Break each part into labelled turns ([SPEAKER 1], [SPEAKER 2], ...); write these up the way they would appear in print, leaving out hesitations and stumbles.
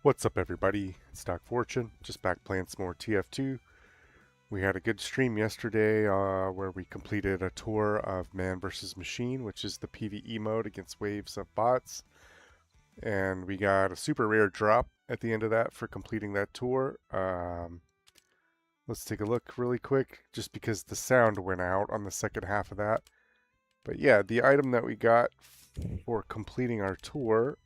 [SPEAKER 1] What's up, everybody? It's Doc Fortune, just back playing some more TF2. We had a good stream yesterday where we completed a tour of Man vs. Machine, which is the PvE mode against waves of bots. And we got a super rare drop at the end of that for completing that tour. Let's take a look really quick, just because the sound went out on the second half of that. But yeah, the item that we got for completing our tour,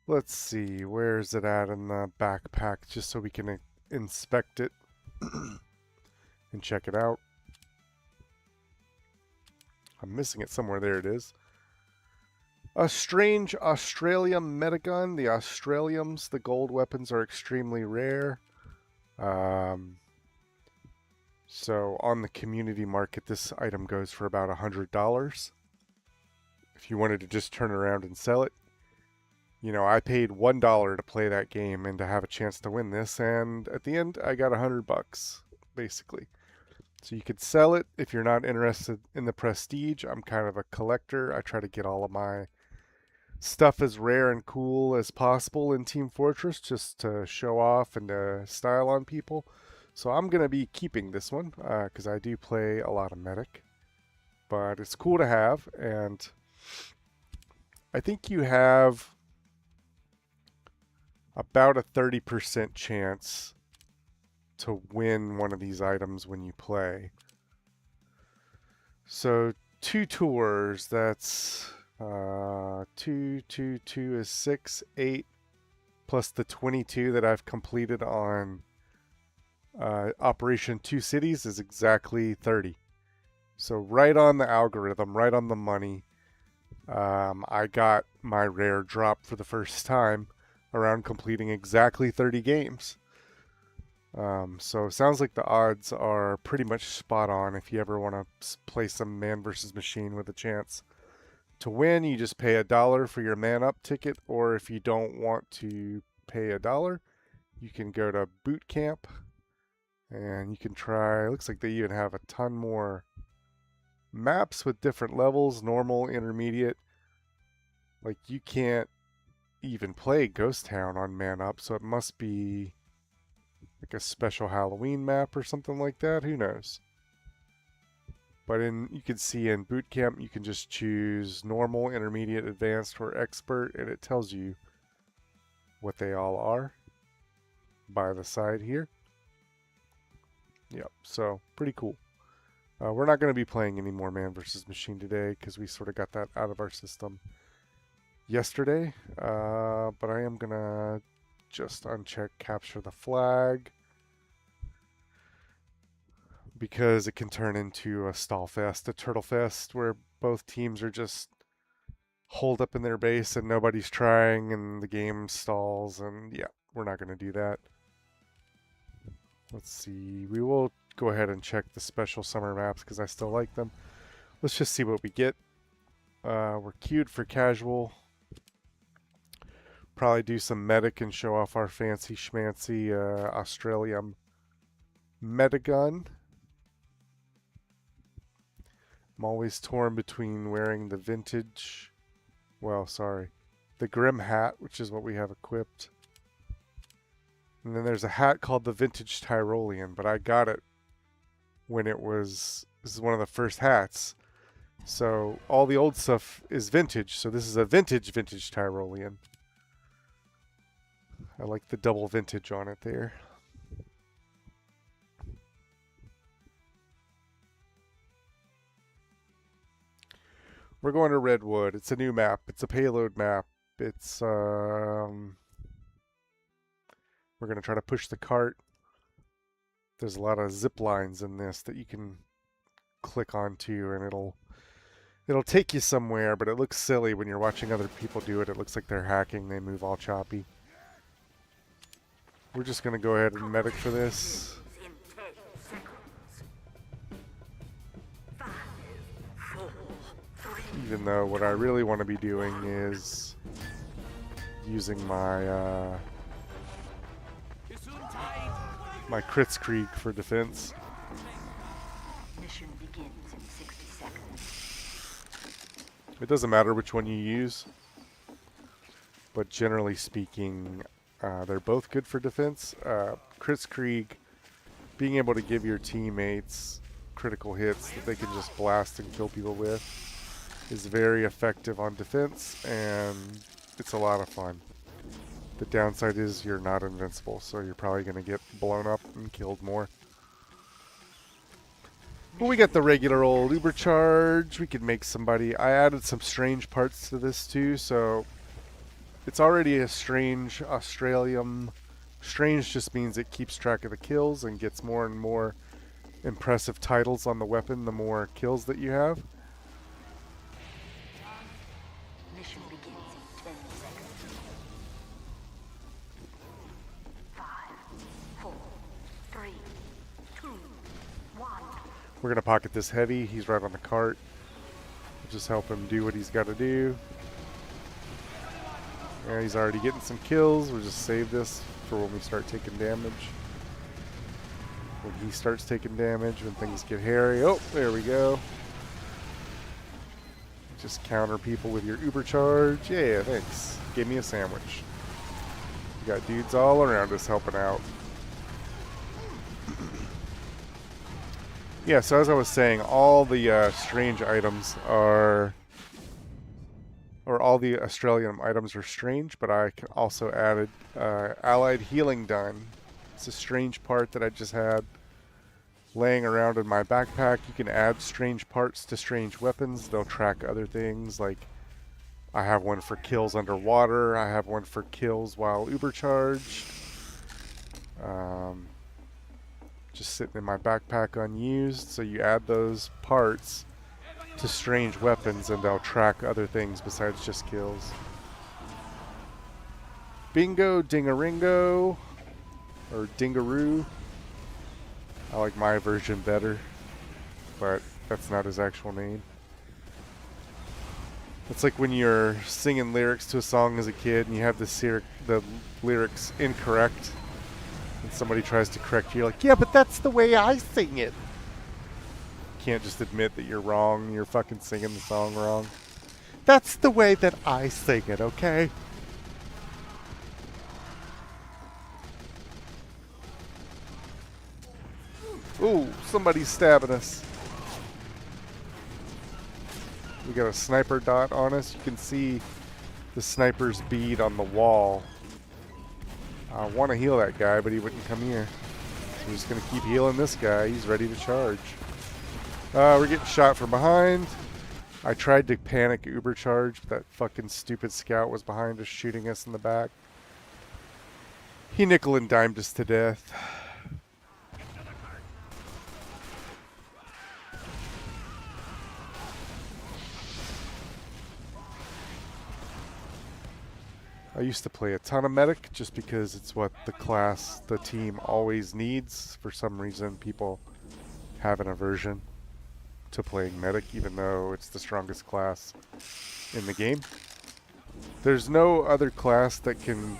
[SPEAKER 1] let's see, where is it at in the backpack, just so we can inspect it and check it out. I'm missing it somewhere. There it is. A strange Australium metagun. The Australiums, the gold weapons, are extremely rare. So on the community market, this item goes for about $100. If you wanted to just turn around and sell it, you know, I paid $1 to play that game and to have a chance to win this, and at the end, I got $100, basically. So you could sell it if you're not interested in the prestige. I'm kind of a collector. I try to get all of my stuff as rare and cool as possible in Team Fortress, just to show off and to style on people. So I'm going to be keeping this one, because I do play a lot of Medic. But it's cool to have, and I think you have about a 30% chance to win one of these items when you play. So 2 tours, that's 2 is 6, 8, plus the 22 that I've completed on Operation 2 Cities is exactly 30. So right on the algorithm, right on the money. I got my rare drop for the first time around completing exactly 30 games. So it sounds like the odds are pretty much spot on. If you ever want to play some Man vs. Machine with a chance to win, you just pay $1 for your Man Up ticket, or if you don't want to pay $1, you can go to boot camp and you can try. It looks like they even have a ton more maps with different levels: normal, intermediate. Like, you can't even play Ghost Town on Man Up, so it must be like a special Halloween map or something like that. Who knows? But you can see in boot camp, you can just choose normal, intermediate, advanced, or expert, and it tells you what they all are by the side here. Yep, so pretty cool. We're not going to be playing any more Man vs. Machine today because we sort of got that out of our system yesterday. But I am going to just uncheck capture the flag, because it can turn into a stall fest, a turtle fest, where both teams are just holed up in their base and nobody's trying and the game stalls, and yeah, we're not going to do that. Let's see, we will go ahead and check the special summer maps because I still like them. Let's just see what we get. We're queued for casual. Probably do some medic and show off our fancy schmancy Australium metagun. I'm always torn between wearing the vintage, the Grim hat, which is what we have equipped. And then there's a hat called the Vintage Tyrolean, but I got it when this is one of the first hats. So all the old stuff is vintage, so this is a vintage Tyrolean. I like the double vintage on it there. We're going to Redwood. It's a new map. It's a payload map. It's we're going to try to push the cart. There's a lot of zip lines in this that you can click onto, and it'll take you somewhere, but it looks silly when you're watching other people do it. It looks like they're hacking. They move all choppy. We're just going to go ahead and medic for this. Even though what I really want to be doing is using my my Kritzkrieg for defense.
[SPEAKER 2] Mission begins in 60 seconds.
[SPEAKER 1] It doesn't matter which one you use. but generally speaking, they're both good for defense. Chris Krieg, being able to give your teammates critical hits that they can just blast and kill people with is very effective on defense, and it's a lot of fun. The downside is you're not invincible, so you're probably going to get blown up and killed more. Well, we got the regular old Uber charge. We could make somebody... I added some strange parts to this too, so it's already a strange Australium. Strange just means it keeps track of the kills and gets more and more impressive titles on the weapon the more kills that you have.
[SPEAKER 2] Mission begins in 10 seconds. 5, 4, 3, 2, 1.
[SPEAKER 1] We're going to pocket this heavy. He's right on the cart. We'll just help him do what he's got to do. Yeah, he's already getting some kills. We'll just save this for when we start taking damage. When he starts taking damage, when things get hairy. Oh, there we go. Just counter people with your Uber charge. Yeah, thanks. Give me a sandwich. We got dudes all around us helping out. Yeah, so as I was saying, all the strange items are... or all the Australian items are strange, but I also added Allied Healing Done. It's a strange part that I just had laying around in my backpack. You can add strange parts to strange weapons. They'll track other things, like I have one for kills underwater. I have one for kills while Uber charged. Just sitting in my backpack unused. So you add those parts to strange weapons and they'll track other things besides just kills. Bingo Dingaringo, or Dingaroo. I like my version better, but that's not his actual name. It's like when you're singing lyrics to a song as a kid and you have the lyrics incorrect and somebody tries to correct you, you're like, yeah, but that's the way I sing it. You can't just admit that you're wrong, you're fucking singing the song wrong. That's the way that I sing it, okay? Ooh, somebody's stabbing us. We got a sniper dot on us. You can see the sniper's bead on the wall. I want to heal that guy, but he wouldn't come here. So we're just going to keep healing this guy. He's ready to charge. We're getting shot from behind. I tried to panic Uber charge, but that fucking stupid scout was behind us shooting us in the back. He nickel and dimed us to death. I used to play a ton of medic just because it's what the team always needs. For some reason, people have an aversion to playing medic, even though it's the strongest class in the game. There's no other class that can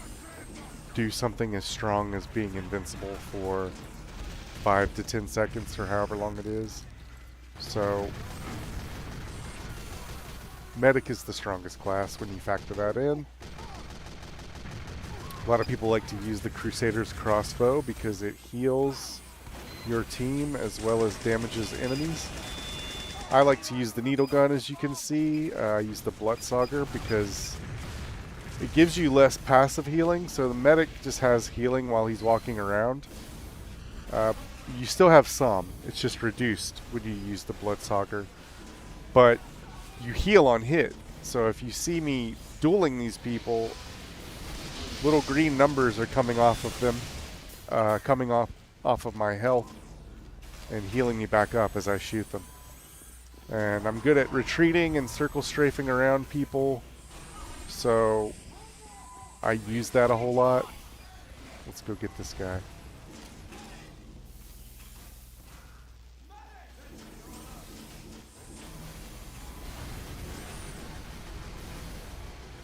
[SPEAKER 1] do something as strong as being invincible for 5 to 10 seconds or however long it is. So, medic is the strongest class when you factor that in. A lot of people like to use the Crusader's crossbow because it heals your team as well as damages enemies. I like to use the needle gun, as you can see. I use the Bloodsauger because it gives you less passive healing. So the medic just has healing while he's walking around. You still have some. It's just reduced when you use the Bloodsauger. But you heal on hit. So if you see me dueling these people, little green numbers are coming off of them, coming off of my health and healing me back up as I shoot them. And I'm good at retreating and circle strafing around people, so I use that a whole lot. Let's go get this guy.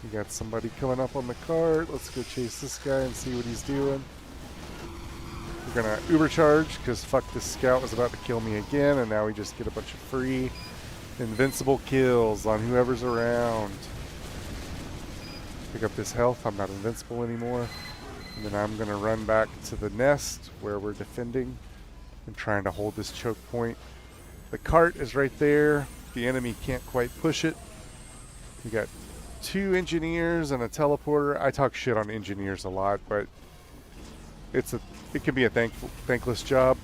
[SPEAKER 1] We got somebody coming up on the cart. Let's go chase this guy and see what he's doing. We're gonna Uber charge because fuck, this scout was about to kill me again, and now we just get a bunch of free invincible kills on whoever's around. Pick up this health. I'm not invincible anymore. And then I'm going to run back to the nest where we're defending and trying to hold this choke point. The cart is right there. The enemy can't quite push it. We got 2 engineers and a teleporter. I talk shit on engineers a lot, but it can be a thankless job.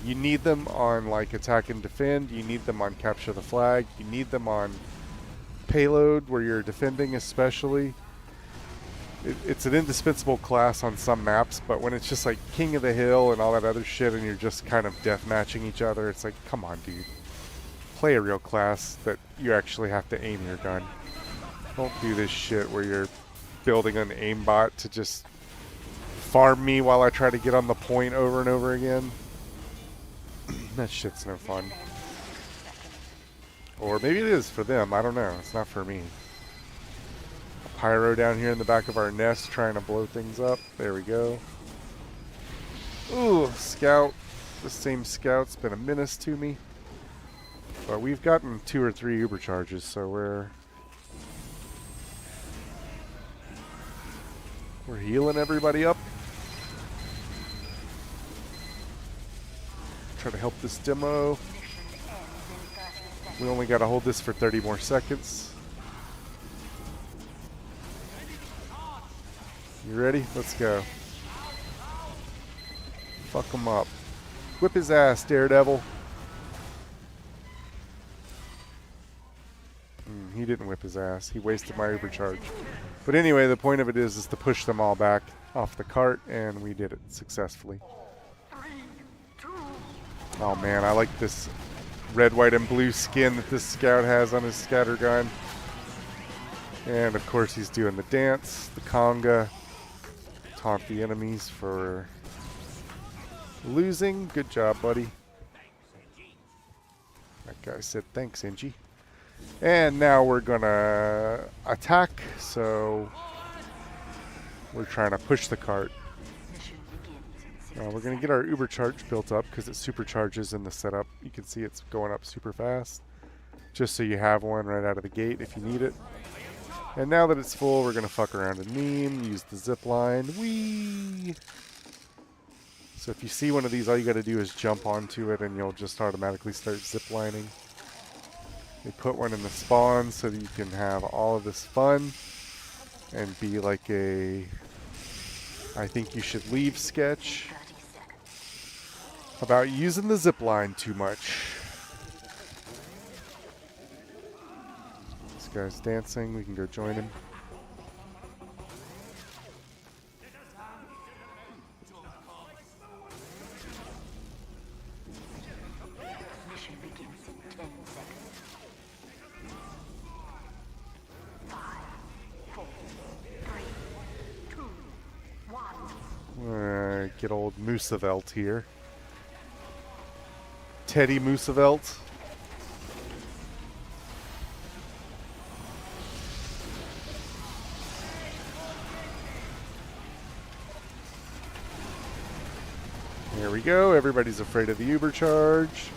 [SPEAKER 1] You need them on like attack and defend. You need them on capture the flag. You need them on payload where you're defending, especially. It's an indispensable class on some maps, but when it's just like King of the Hill and all that other shit and you're just kind of deathmatching each other, it's like, come on, dude. Play a real class that you actually have to aim your gun. Don't do this shit where you're building an aimbot to just farm me while I try to get on the point over and over again. That shit's no fun. Or maybe it is for them, I don't know. It's not for me. A pyro down here in the back of our nest trying to blow things up. There we go. Ooh, scout. The same scout's been a menace to me. But we've gotten 2 or 3 Uber charges, so we're healing everybody up. Try to help this demo. We only got to hold this for 30 more seconds. You ready? Let's go. Fuck him up. Whip his ass, Daredevil. He didn't whip his ass. He wasted my overcharge. But anyway, the point of it is to push them all back off the cart, and we did it successfully. Oh man, I like this red, white, and blue skin that this scout has on his scatter gun. And of course he's doing the dance, the conga. Taunt the enemies for losing. Good job, buddy. That guy said thanks, Angie. And now we're gonna attack, so we're trying to push the cart. We're gonna get our Uber charge built up because it supercharges in the setup. You can see it's going up super fast, just so you have one right out of the gate if you need it. And now that it's full, we're gonna fuck around and meme, use the zip line. Whee! So if you see one of these, all you gotta do is jump onto it and you'll just automatically start zip lining. They put one in the spawn so that you can have all of this fun and be like a I think you should leave sketch about using the zip line too much. This guy's dancing, we can go join him. Get old Moosevelt here. Teddy Moosevelt. There we go. Everybody's afraid of the Uber charge.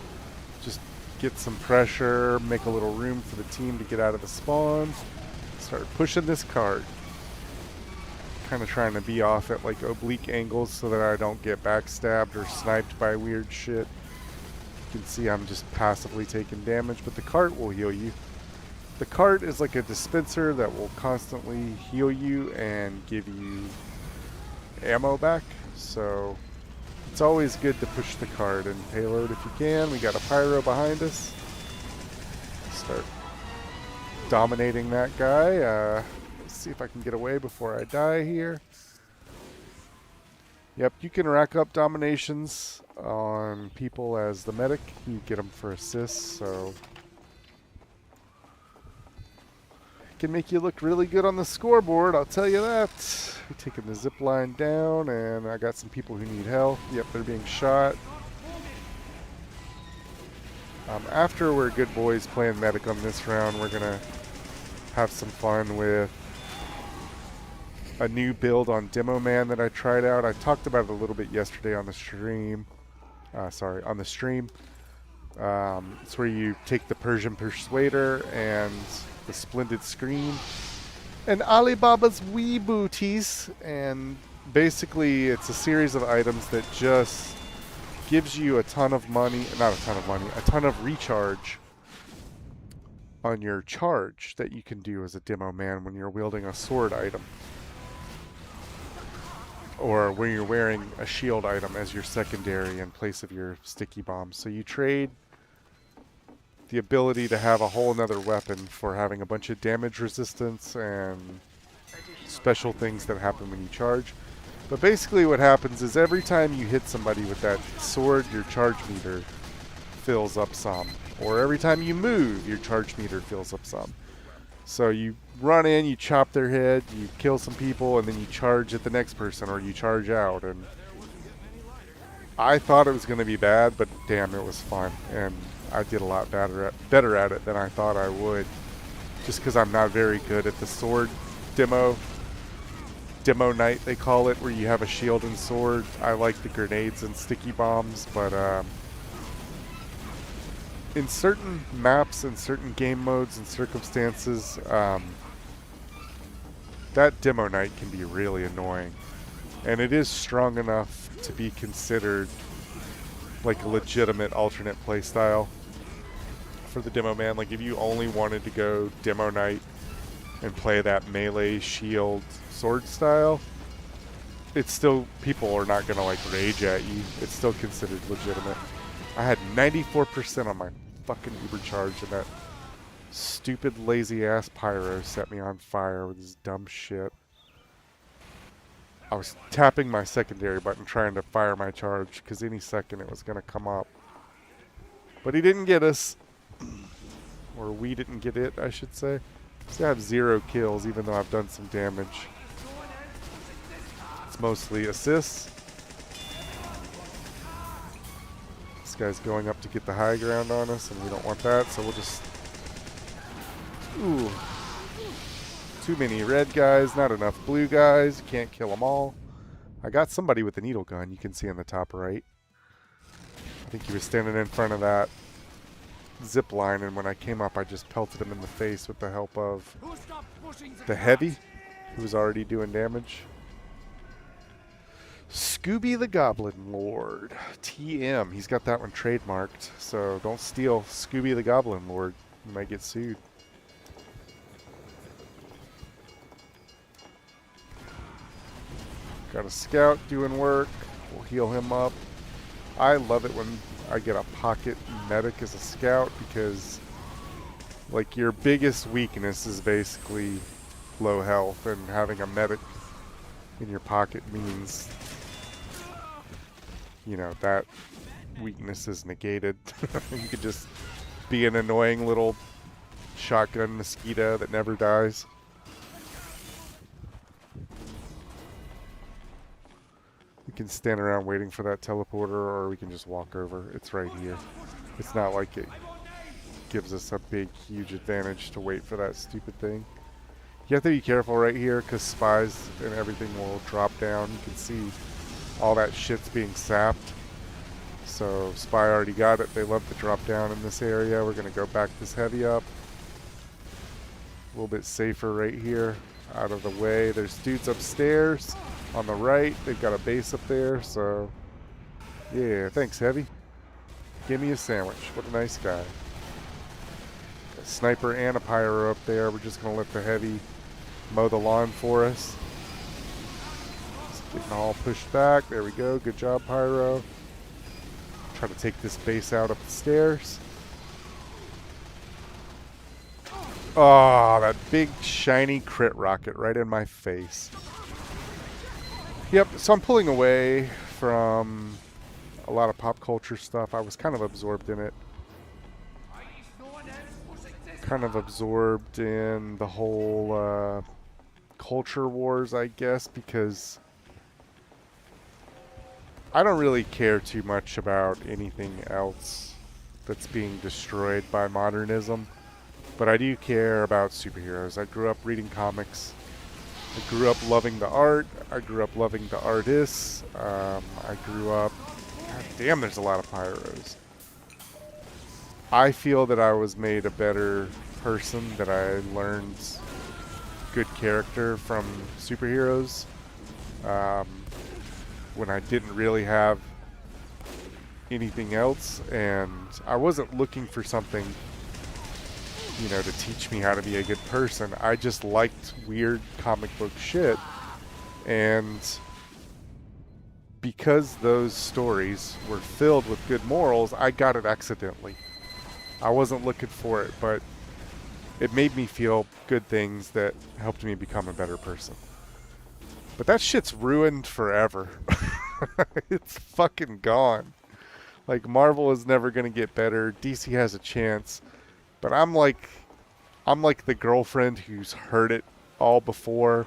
[SPEAKER 1] Just get some pressure, make a little room for the team to get out of the spawn. Start pushing this cart. Kind of trying to be off at like oblique angles so that I don't get backstabbed or sniped by weird shit. You can see I'm just passively taking damage, but the cart will heal you. The cart is like a dispenser that will constantly heal you and give you ammo back. So it's always good to push the cart and payload if you can. We got a pyro behind us. Start dominating that guy. See if I can get away before I die here. Yep, you can rack up dominations on people as the medic. You get them for assists, so it can make you look really good on the scoreboard, I'll tell you that. We're taking the zip line down, and I got some people who need help. Yep, they're being shot. After we're good boys playing medic on this round, we're gonna have some fun with a new build on Demo Man that I tried out. I talked about it a little bit yesterday on the stream. On the stream. It's where you take the Persian Persuader and the Splendid Screen, and Alibaba's Wee Booties, and basically it's a series of items that just gives you a ton of money, not a ton of money, a ton of recharge on your charge that you can do as a demo man when you're wielding a sword item. Or when you're wearing a shield item as your secondary in place of your sticky bombs. So you trade the ability to have a whole nother weapon for having a bunch of damage resistance and special things that happen when you charge. But basically what happens is every time you hit somebody with that sword, your charge meter fills up some. Or every time you move, your charge meter fills up some. So you run in, you chop their head, you kill some people, and then you charge at the next person, or you charge out. And I thought it was going to be bad, but damn, it was fun. And I did a lot better at it than I thought I would. Just because I'm not very good at the sword demo night, they call it, where you have a shield and sword. I like the grenades and sticky bombs, but in certain maps and certain game modes and circumstances, that demo night can be really annoying. And it is strong enough to be considered like a legitimate alternate playstyle for the demo man. Like if you only wanted to go demo night and play that melee shield sword style, it's still, people are not gonna like rage at you. It's still considered legitimate. I had 94% on my fucking Uber charge, and that stupid lazy ass pyro set me on fire with his dumb shit. I was tapping my secondary button trying to fire my charge because any second it was gonna come up. But he didn't get us. Or we didn't get it, I should say. So I have 0 kills even though I've done some damage. It's mostly assists. This guy's going up to get the high ground on us, and we don't want that, so we'll just... Ooh. Too many red guys, not enough blue guys. You can't kill them all. I got somebody with a needle gun, you can see on the top right. I think he was standing in front of that zip line, and when I came up, I just pelted him in the face with the help of the heavy, who was already doing damage. Scooby the Goblin Lord. TM. He's got that one trademarked, so don't steal Scooby the Goblin Lord. You might get sued. Got a scout doing work. We'll heal him up. I love it when I get a pocket medic as a scout because, like, your biggest weakness is basically low health, and having a medic in your pocket means, you know, that weakness is negated. You could just be an annoying little shotgun mosquito that never dies. We can stand around waiting for that teleporter, or we can just walk over. It's right here. It's not like it gives us a big, huge advantage to wait for that stupid thing. You have to be careful right here because spies and everything will drop down. You can see all that shit's being sapped. So spy already got it. They love to drop down in this area. We're going to go back this heavy up. A little bit safer right here. Out of the way. There's dudes upstairs on the right. They've got a base up there. So yeah, thanks heavy. Give me a sandwich. What a nice guy. A sniper and a pyro up there. We're just going to let the heavy mow the lawn for us. Just getting all pushed back. There we go. Good job, pyro. Try to take this base out up the stairs. Oh, that big shiny crit rocket right in my face. Yep, so I'm pulling away from a lot of pop culture stuff. I was kind of absorbed in it. Kind of absorbed in the whole culture wars, I guess, because I don't really care too much about anything else that's being destroyed by modernism. But I do care about superheroes. I grew up reading comics. I grew up loving the art. I grew up loving the artists. I grew up... God damn, there's a lot of pyros. I feel that I was made a better person, that I learned good character from superheroes when I didn't really have anything else, and I wasn't looking for something, you know, to teach me how to be a good person. I just liked weird comic book shit, and because those stories were filled with good morals, I got it accidentally. I wasn't looking for it, but it made me feel good things that helped me become a better person. But that shit's ruined forever. It's fucking gone. Like, Marvel is never gonna get better. DC has a chance, but I'm like the girlfriend who's heard it all before.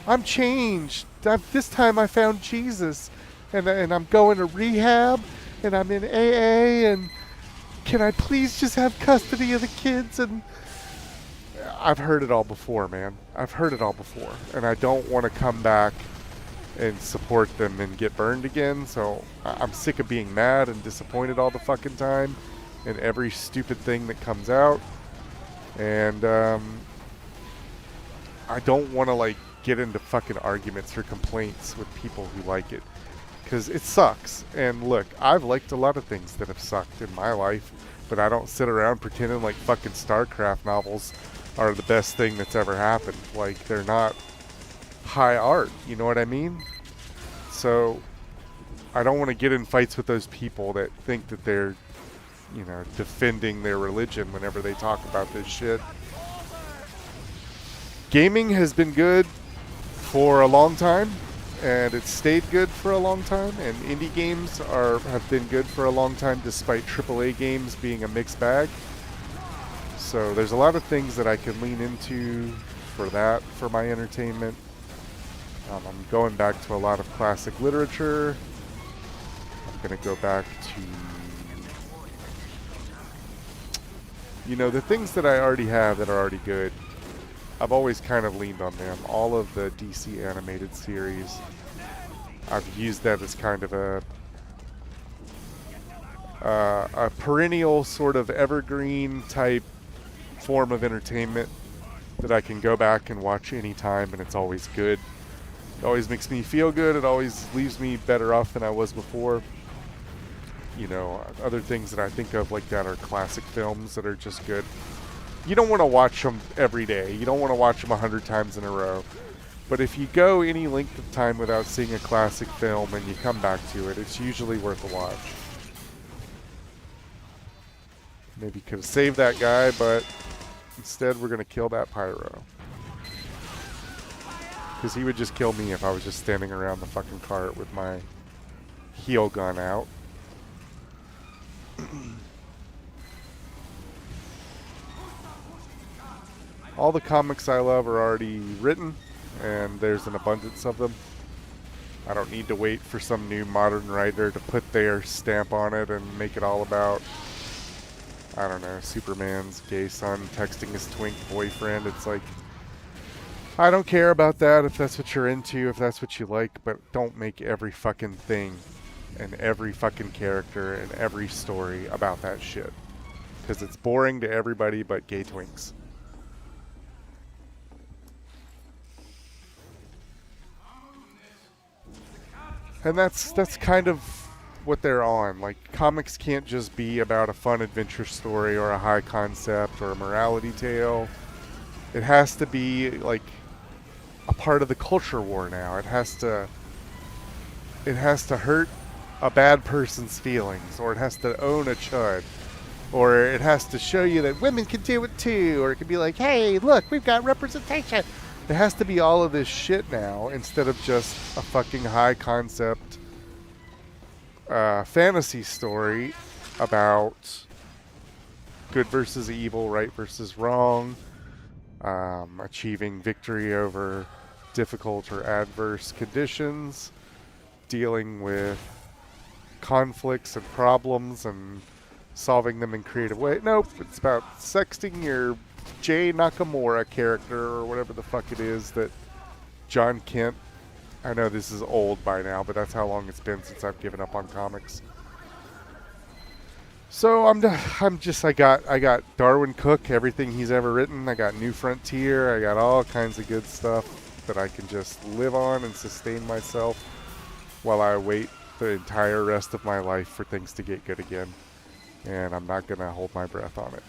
[SPEAKER 1] I'm changed. This time I found Jesus, and I'm going to rehab, and I'm in AA, and can I please just have custody of the kids? And I've heard it all before, man. I've heard it all before, and I don't want to come back and support them and get burned again. So I'm sick of being mad and disappointed all the fucking time in every stupid thing that comes out. And I don't want to like get into fucking arguments or complaints with people who like it, because it sucks. And look, I've liked a lot of things that have sucked in my life, but I don't sit around pretending like fucking StarCraft novels are the best thing that's ever happened. Like, they're not high art, you know what I mean? So I don't want to get in fights with those people that think that they're, you know, defending their religion whenever they talk about this shit. Gaming has been good for a long time, and it's stayed good for a long time, and indie games have been good for a long time despite AAA games being a mixed bag. So there's a lot of things that I can lean into for that, for my entertainment. I'm going back to a lot of classic literature. I'm going to go back to, you know, the things that I already have that are already good. I've always kind of leaned on them. All of the DC animated series, I've used that as kind of a perennial sort of evergreen type form of entertainment that I can go back and watch anytime, and it's always good. It always makes me feel good. It always leaves me better off than I was before. You know, other things that I think of like that are classic films that are just good. You don't want to watch them every day. You don't want to watch them 100 times in a row. But if you go any length of time without seeing a classic film and you come back to it, it's usually worth a watch. Maybe could have saved that guy, but instead we're going to kill that pyro. Because he would just kill me if I was just standing around the fucking cart with my heel gun out. All the comics I love are already written, and there's an abundance of them. I don't need to wait for some new modern writer to put their stamp on it and make it all about, I don't know, Superman's gay son texting his twink boyfriend. It's like, I don't care about that if that's what you're into, if that's what you like, but don't make every fucking thing and every fucking character and every story about that shit. Because it's boring to everybody but gay twinks. And that's kind of what they're on. Like, comics can't just be about a fun adventure story or a high concept or a morality tale. It has to be like a part of the culture war now. It has to hurt a bad person's feelings, or it has to own a chud, or it has to show you that women can do it too, or it can be like, hey, look, we've got representation. It has to be all of this shit now instead of just a fucking high concept fantasy story about good versus evil, right versus wrong, achieving victory over difficult or adverse conditions, dealing with conflicts and problems and solving them in creative ways. Nope, it's about sexting your Jay Nakamura character or whatever the fuck it is that John Kent. I know this is old by now, but that's how long it's been since I've given up on comics. So I got Darwin Cook, everything he's ever written. I got New Frontier. I got all kinds of good stuff that I can just live on and sustain myself while I wait the entire rest of my life for things to get good again. And I'm not gonna hold my breath on it.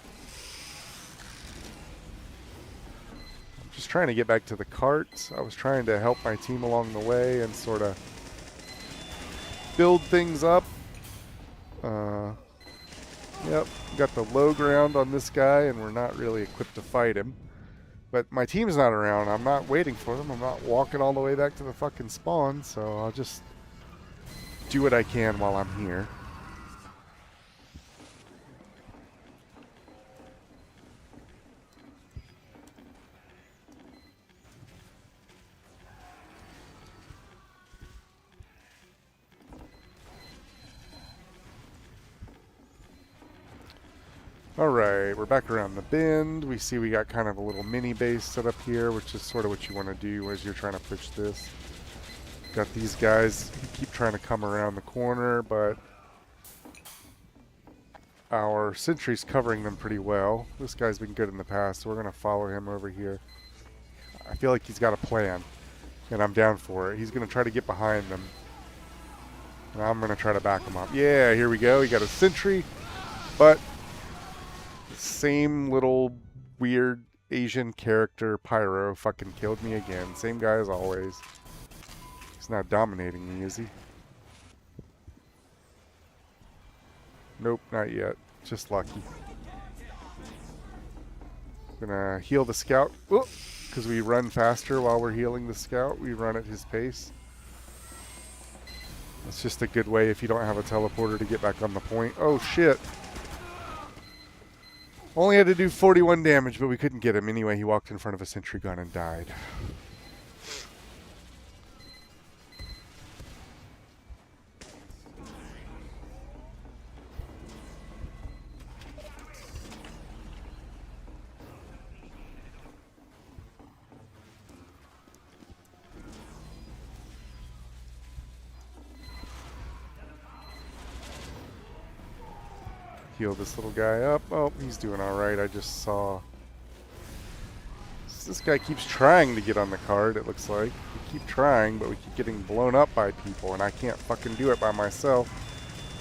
[SPEAKER 1] I'm just trying to get back to the cart. I was trying to help my team along the way and sort of build things up. Yep, got the low ground on this guy, and we're not really equipped to fight him. But my team's not around. I'm not waiting for them. I'm not walking all the way back to the fucking spawn, so I'll just do what I can while I'm here. Alright, we're back around the bend. We see we got kind of a little mini base set up here, which is sort of what you want to do as you're trying to push this. Got these guys who keep trying to come around the corner, but our sentry's covering them pretty well. This guy's been good in the past, so we're going to follow him over here. I feel like he's got a plan, and I'm down for it. He's going to try to get behind them, and I'm going to try to back him up. Yeah, here we go. He got a sentry, but same little weird Asian character Pyro fucking killed me again. Same guy as always. He's not dominating me, is he? Nope, not yet. Just lucky. Gonna heal the scout. Because we run faster while we're healing the scout. We run at his pace. It's just a good way if you don't have a teleporter to get back on the point. Oh shit. Only had to do 41 damage, but we couldn't get him. Anyway, he walked in front of a sentry gun and died. Heal this little guy up. Oh, he's doing alright. I just saw... This guy keeps trying to get on the card, it looks like. We keep trying, but we keep getting blown up by people, and I can't fucking do it by myself.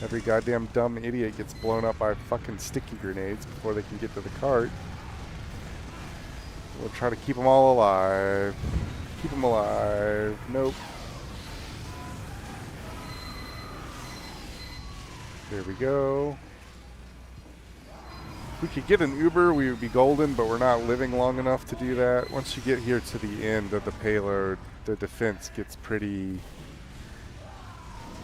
[SPEAKER 1] Every goddamn dumb idiot gets blown up by fucking sticky grenades before they can get to the cart. We'll try to keep them all alive. Keep them alive. Nope. There we go. If we could get an Uber, we would be golden, but we're not living long enough to do that. Once you get here to the end of the payload, the defense gets pretty...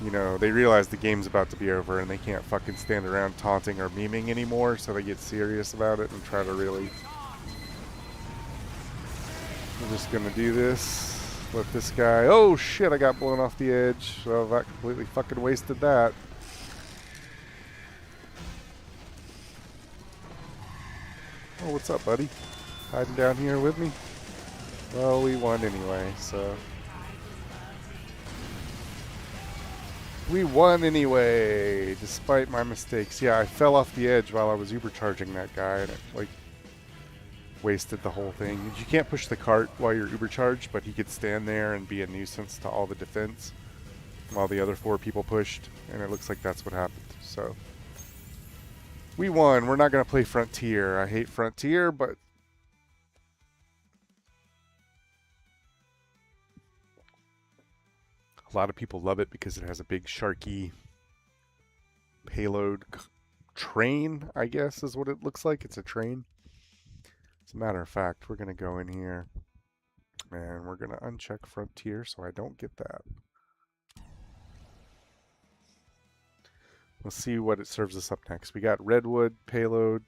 [SPEAKER 1] You know, they realize the game's about to be over and they can't fucking stand around taunting or memeing anymore, so they get serious about it and try to really... We're just gonna do this. Let this guy... Oh shit, I got blown off the edge. So that completely fucking wasted that. Oh, what's up, buddy? Hiding down here with me? Well, we won anyway, so... We won anyway, despite my mistakes. Yeah, I fell off the edge while I was Uber-charging that guy, and it, like, wasted the whole thing. You can't push the cart while you're Uber-charged, but he could stand there and be a nuisance to all the defense while the other 4 people pushed, and it looks like that's what happened, so... We won. We're not going to play Frontier. I hate Frontier, but... A lot of people love it because it has a big sharky payload train, I guess is what it looks like. It's a train. As a matter of fact, we're going to go in here and we're going to uncheck Frontier so I don't get that. Let's see what it serves us up next. We got Redwood payload.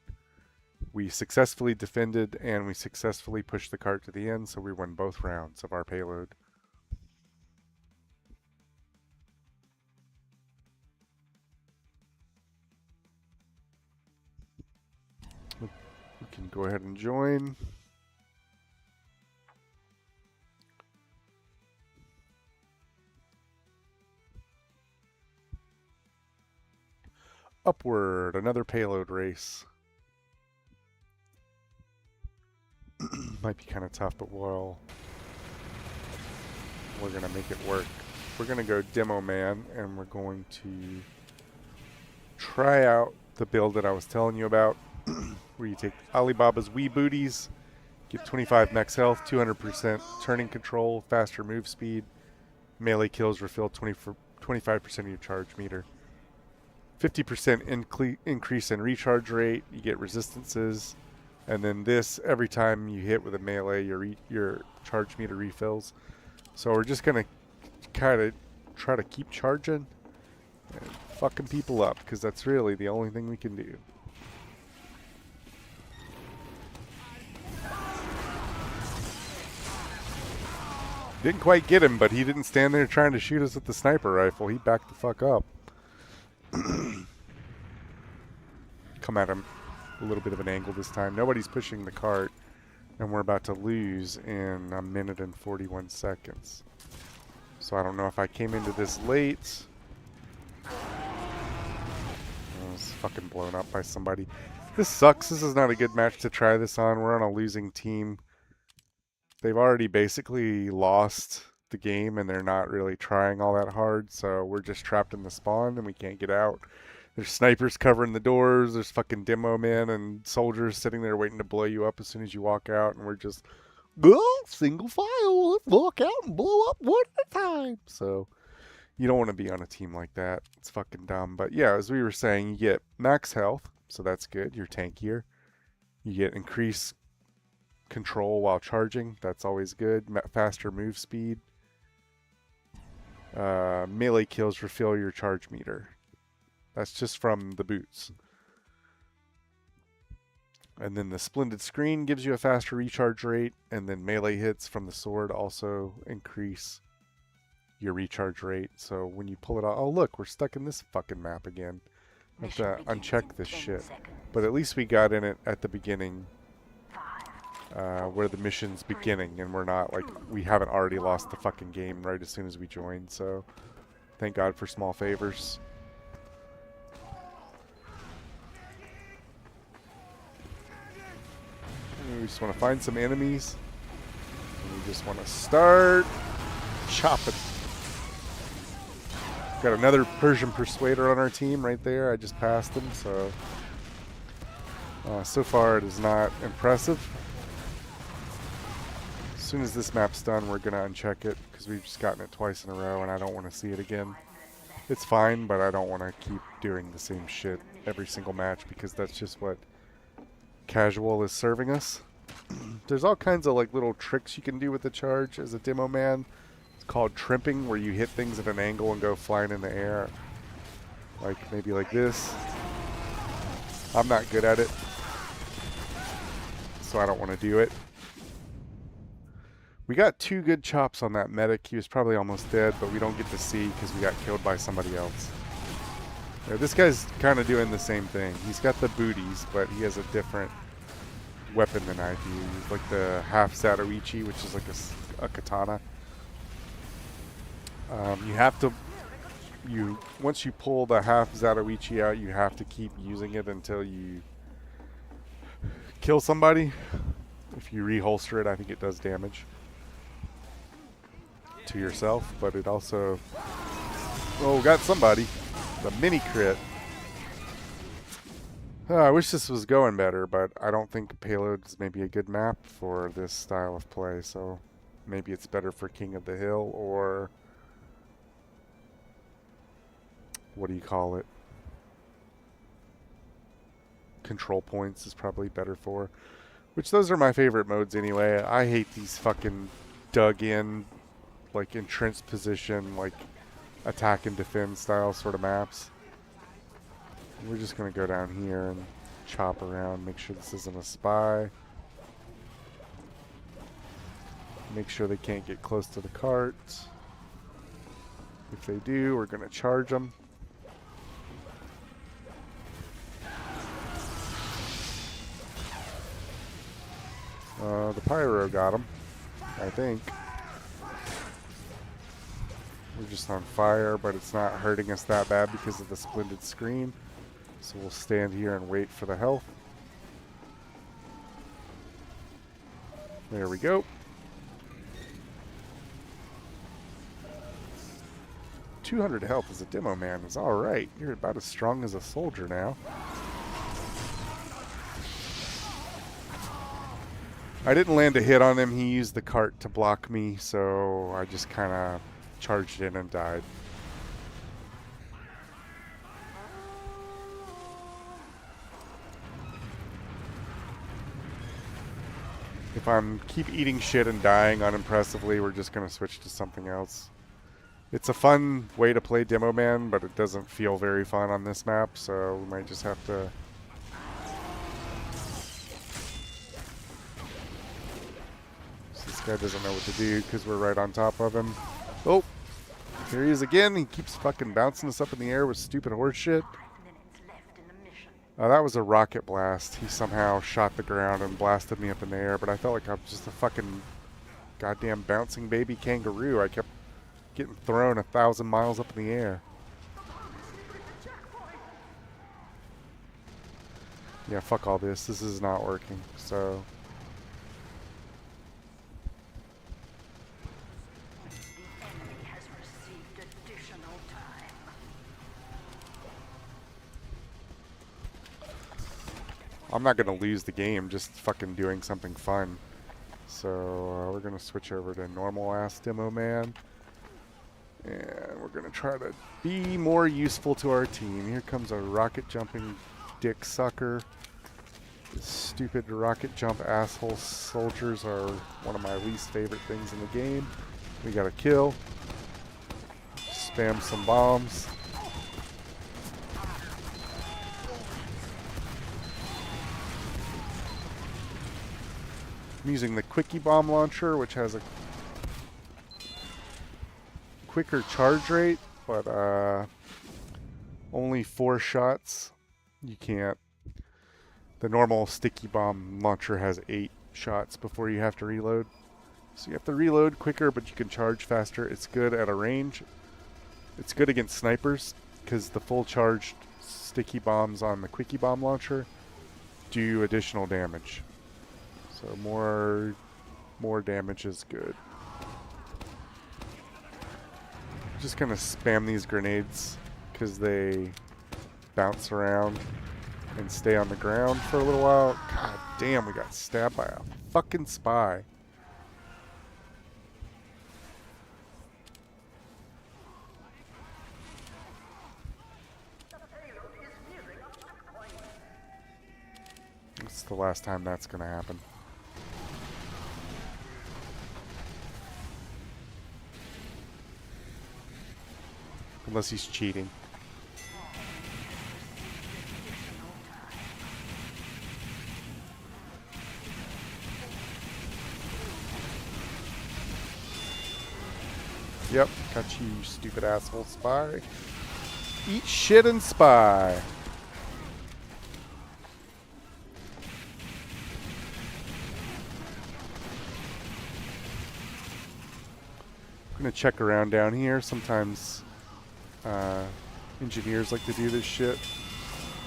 [SPEAKER 1] We successfully defended and we successfully pushed the cart to the end, so we won both rounds of our payload. We can go ahead and join. Upward, another payload race. Might be kind of tough, but we're gonna make it work. We're gonna go Demo Man, and we're going to try out the build that I was telling you about, where you take Alibaba's Wee Booties, get 25 max health, 200% turning control, faster move speed, melee kills refill 25% of your charge meter, 50% increase in recharge rate, you get resistances, and then this, every time you hit with a melee, your charge meter refills. So we're just going to kind of try to keep charging and fucking people up, because that's really the only thing we can do. Didn't quite get him, but he didn't stand there trying to shoot us with the sniper rifle. He backed the fuck up. Come at him a little bit of an angle this time. Nobody's pushing the cart, and we're about to lose in 1 minute and 41 seconds. So I don't know if I came into this late. I was fucking blown up by somebody. This sucks. This is not a good match to try this on. We're on a losing team. They've already basically lost the game, and they're not really trying all that hard, so we're just trapped in the spawn, and we can't get out. There's snipers covering the doors, there's fucking demo men and soldiers sitting there waiting to blow you up as soon as you walk out, and we're just, go, single file, let's walk out and blow up one at a time. So, you don't want to be on a team like that. It's fucking dumb. But yeah, as we were saying, you get max health, so that's good, you're tankier. You get increased control while charging, that's always good. Faster move speed. Melee kills refill your charge meter. That's just from the boots. And then the splendid screen gives you a faster recharge rate, and then melee hits from the sword also increase your recharge rate. So when you pull it out, oh look, we're stuck in this fucking map again. I have to uncheck this shit. But at least we got in it at the beginning, where the mission's beginning, and we're not like, we haven't already lost the fucking game right as soon as we joined. So thank God for small favors. We just want to find some enemies, and we just want to start chopping. Got another Persian Persuader on our team right there. I just passed him, so so far it is not impressive. As soon as this map's done, we're going to uncheck it, because we've just gotten it twice in a row, and I don't want to see it again. It's fine, but I don't want to keep doing the same shit every single match, because that's just what casual is serving us. There's all kinds of like little tricks you can do with the charge as a demo man. It's called trimping, where you hit things at an angle and go flying in the air. Like maybe like this. I'm not good at it, so I don't want to do it. We got 2 good chops on that medic. He was probably almost dead, but we don't get to see because we got killed by somebody else. Yeah, this guy's kind of doing the same thing. He's got the booties, but he has a different weapon than I do. He's like the half Zatoichi, which is like a katana. You have to, once you pull the half Zatoichi out, you have to keep using it until you kill somebody. If you reholster it, I think it does damage to yourself, but it also, oh, got somebody. The mini crit. I wish this was going better, but I don't think Payload is maybe a good map for this style of play, so maybe it's better for King of the Hill, or what do you call it? Control Points is probably better for, which those are my favorite modes anyway. I hate these fucking dug in, like entrenched position, like attack and defend style sort of maps. We're just going to go down here and chop around, make sure this isn't a spy. Make sure they can't get close to the cart. If they do, we're going to charge them. The pyro got him, I think. We're just on fire, but it's not hurting us that bad because of the splendid screen. So we'll stand here and wait for the health. There we go. 200 health as a demo man is alright. You're about as strong as a soldier now. I didn't land a hit on him. He used the cart to block me, so I just kind of charged in and died. If I'm keep eating shit and dying unimpressively, we're just going to switch to something else. It's a fun way to play Demo Man, but it doesn't feel very fun on this map, so we might just have to... So this guy doesn't know what to do because we're right on top of him. Oh! Here he is again. He keeps fucking bouncing us up in the air with stupid horse shit. That was a rocket blast. He somehow shot the ground and blasted me up in the air, but I felt like I was just a fucking goddamn bouncing baby kangaroo. I kept getting thrown 1,000 miles up in the air. Yeah, fuck all this. This is not working, so... I'm not going to lose the game just fucking doing something fun. So we're going to switch over to normal ass Demo Man. And we're going to try to be more useful to our team. Here comes a rocket jumping dick sucker. The stupid rocket jump asshole soldiers are one of my least favorite things in the game. We got a kill. Spam some bombs. I'm using the Quickie Bomb Launcher, which has a quicker charge rate, but only 4 shots. You can't. The normal Sticky Bomb Launcher has 8 shots before you have to reload. So you have to reload quicker, but you can charge faster. It's good at a range. It's good against snipers, because the full charged sticky bombs on the Quickie Bomb Launcher do additional damage. So more damage is good. Just gonna spam these grenades because they bounce around and stay on the ground for a little while. God damn, we got stabbed by a fucking spy. It's the last time that's gonna happen. Unless he's cheating. Yep, got you, stupid asshole spy. Eat shit and spy. I'm gonna check around down here. Sometimes engineers like to do this shit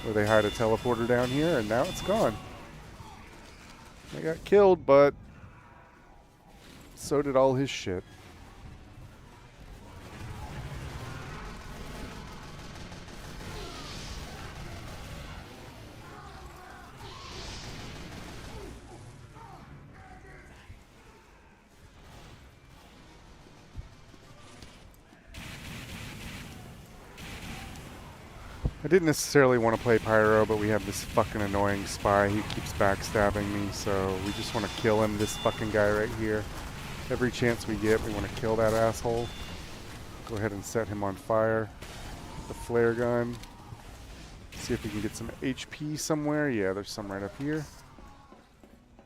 [SPEAKER 1] where they hide a teleporter down here, and now it's gone. I got killed, but so did all his shit. I didn't necessarily want to play Pyro, but we have this fucking annoying spy who keeps backstabbing me, so we just want to kill him, this fucking guy right here. Every chance we get, we want to kill that asshole. Go ahead and set him on fire. The flare gun. See if we can get some HP somewhere. Yeah, there's some right up here.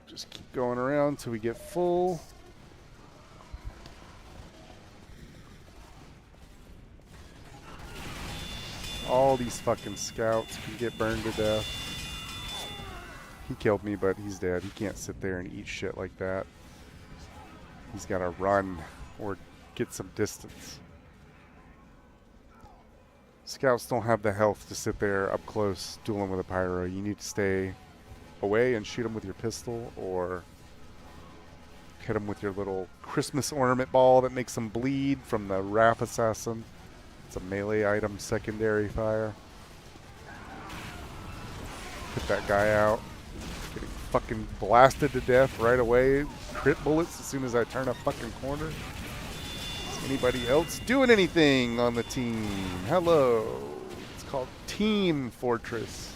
[SPEAKER 1] Just keep going around until we get full. All these fucking scouts can get burned to death. He killed me, but he's dead. He can't sit there and eat shit like that. He's got to run or get some distance. Scouts don't have the health to sit there up close dueling with a pyro. You need to stay away and shoot them with your pistol, or hit them with your little Christmas ornament ball that makes them bleed from the Wrath Assassin. It's a melee item, secondary fire. Hit that guy out. Getting fucking blasted to death right away. Crit bullets as soon as I turn a fucking corner. Anybody else doing anything on the team? Hello. It's called Team Fortress.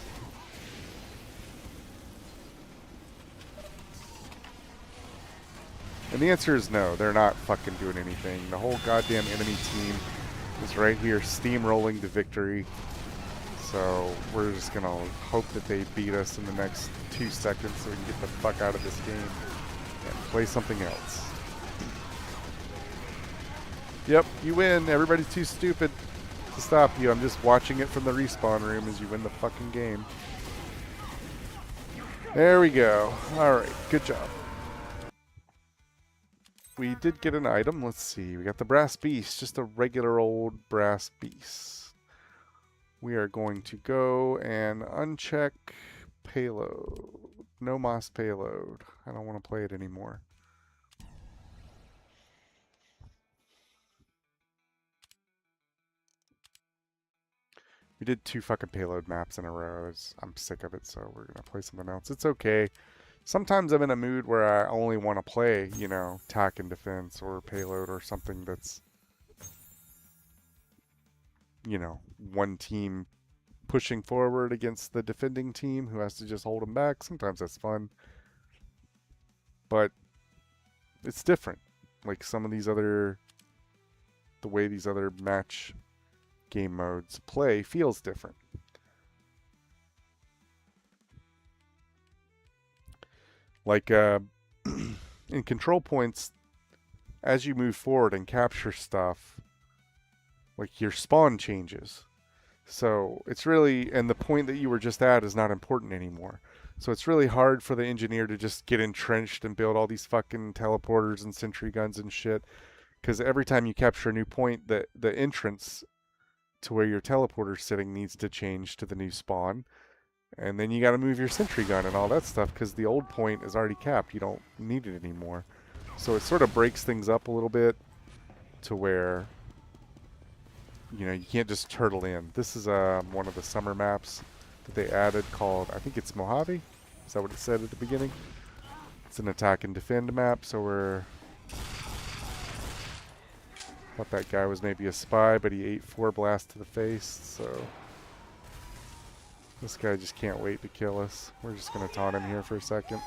[SPEAKER 1] And the answer is no, they're not fucking doing anything. The whole goddamn enemy team is right here steamrolling to victory. So we're just gonna hope that they beat us in the next 2 seconds so we can get the fuck out of this game and play something else. Yep, you win. Everybody's too stupid to stop you. I'm just watching it from the respawn room as you win the fucking game. There we go. Alright, good job. We did get an item. Let's see. We got the brass beast. Just a regular old brass beast. We are going to go and uncheck payload. No moss payload. I don't want to play it anymore. We did 2 fucking payload maps in a row. I'm sick of it, so we're going to play something else. It's okay. Sometimes I'm in a mood where I only want to play, you know, attack and defense or payload or something that's, you know, one team pushing forward against the defending team who has to just hold them back. Sometimes that's fun. But it's different. Like some of these other, the way these other match game modes play feels different. Like in control points, as you move forward and capture stuff, like your spawn changes. So it's really, and the point that you were just at is not important anymore. So it's really hard for the engineer to just get entrenched and build all these fucking teleporters and sentry guns and shit. Because every time you capture a new point, the entrance to where your teleporter's sitting needs to change to the new spawn. And then you got to move your sentry gun and all that stuff because the old point is already capped. You don't need it anymore. So it sort of breaks things up a little bit to where, you know, you can't just turtle in. This is one of the summer maps that they added called, I think it's Mojave? Is that what it said at the beginning? It's an attack and defend map, so we're... Thought that guy was maybe a spy, but he ate 4 blasts to the face, so... This guy just can't wait to kill us. We're just going to taunt him here for a second.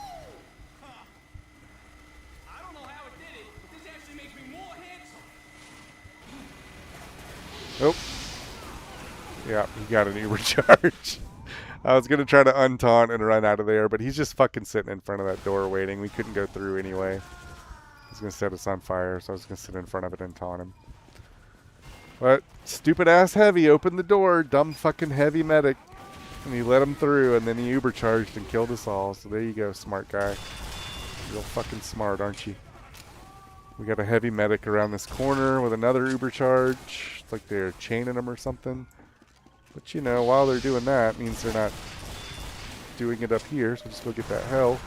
[SPEAKER 3] I don't know how it did it, but this actually makes me more hits.
[SPEAKER 1] Oh. Yeah, he got an uber charge. I was going to try to untaunt and run out of there, but he's just fucking sitting in front of that door waiting. We couldn't go through anyway. He's going to set us on fire, so I was going to sit in front of it and taunt him. But stupid ass heavy opened the door. Dumb fucking heavy medic. And he let him through, and then he uber charged and killed us all. So there you go, smart guy. Real fucking smart, aren't you? We got a heavy medic around this corner with another uber charge. It's like they're chaining him or something. But you know, while they're doing that, means they're not doing it up here. So just go get that health.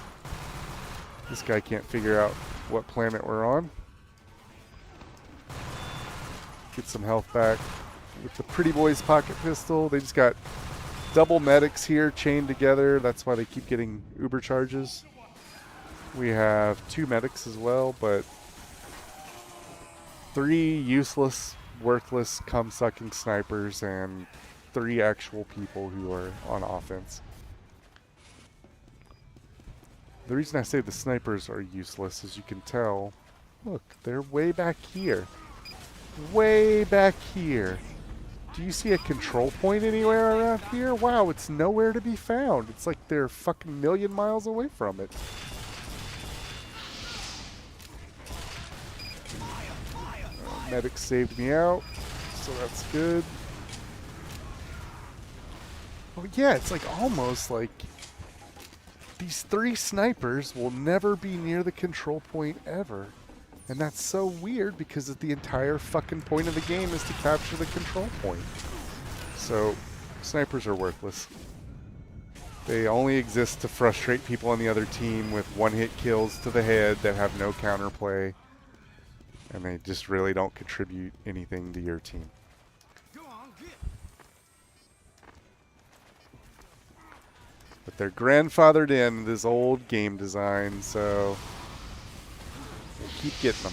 [SPEAKER 1] This guy can't figure out what planet we're on. Get some health back with the Pretty Boys pocket pistol. They just got double medics here chained together. That's why they keep getting uber charges. We have 2 medics as well, but 3 useless, worthless, cum-sucking snipers and 3 actual people who are on offense. The reason I say the snipers are useless, as you can tell, look, they're way back here. Way back here. Do you see a control point anywhere around here? Wow, it's nowhere to be found. It's like they're fucking a million miles away from it. Medic saved me out, so that's good. Oh yeah, it's like almost like these 3 snipers will never be near the control point ever. And that's so weird because the entire fucking point of the game is to capture the control point. So, snipers are worthless. They only exist to frustrate people on the other team with one-hit kills to the head that have no counterplay. And they just really don't contribute anything to your team. But they're grandfathered in this old game design, so we'll keep getting them.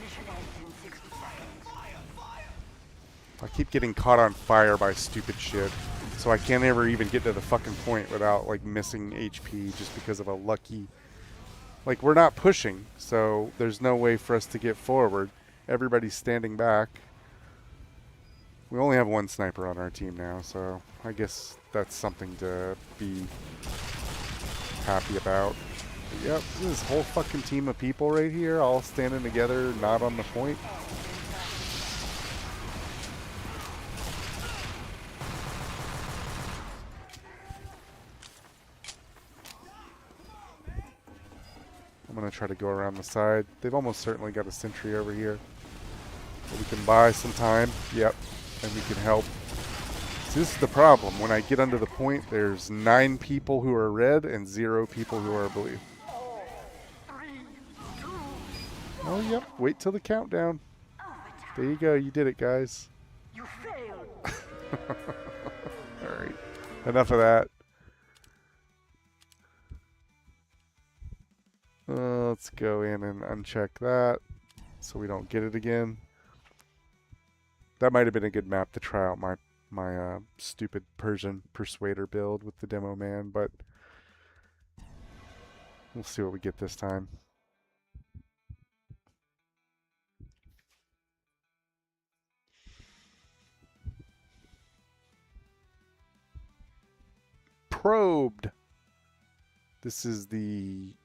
[SPEAKER 2] Mission ends in 60 seconds.
[SPEAKER 1] I keep getting caught on fire by stupid shit, so I can't ever even get to the fucking point without like missing HP just because of a lucky. Like, we're not pushing, so there's no way for us to get forward. Everybody's standing back. We only have one sniper on our team now, so I guess that's something to be happy about. But yep, this whole fucking team of people right here, all standing together, not on the point. I'm going to try to go around the side. They've almost certainly got a sentry over here. But we can buy some time. Yep. And we can help. See, this is the problem. When I get under the point, there's 9 people who are red and 0 people who are blue. Oh, yep. Wait till the countdown. There you go. You did it, guys.
[SPEAKER 2] You failed.
[SPEAKER 1] Alright. Enough of that. Let's go in and uncheck that so we don't get it again. That might have been a good map to try out my stupid Persian Persuader build with the demo man, but we'll see what we get this time. Probed. This is the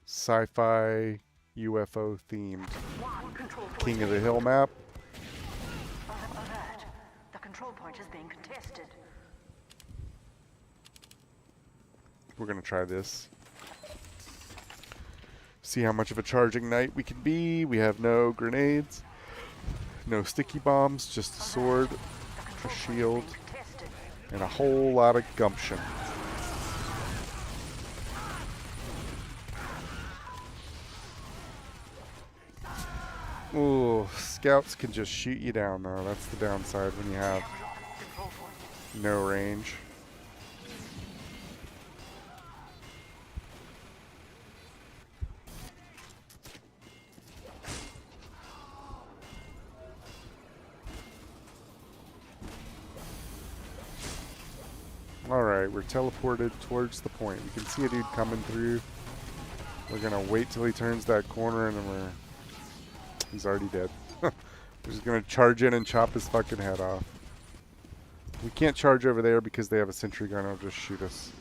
[SPEAKER 1] sci-fi UFO themed King of the Hill map.
[SPEAKER 2] Alert. The control point is being contested.
[SPEAKER 1] We're going to try this. See how much of a charging knight we can be. We have no grenades, no sticky bombs, just a sword, a shield, and a whole lot of gumption. Ooh, scouts can just shoot you down though. That's the downside when you have no range. Alright, we're teleported towards the point. We can see a dude coming through. We're gonna wait till he turns that corner and then he's already dead. We're just gonna charge in and chop his fucking head off. We can't charge over there because they have a sentry gun. It'll just shoot us.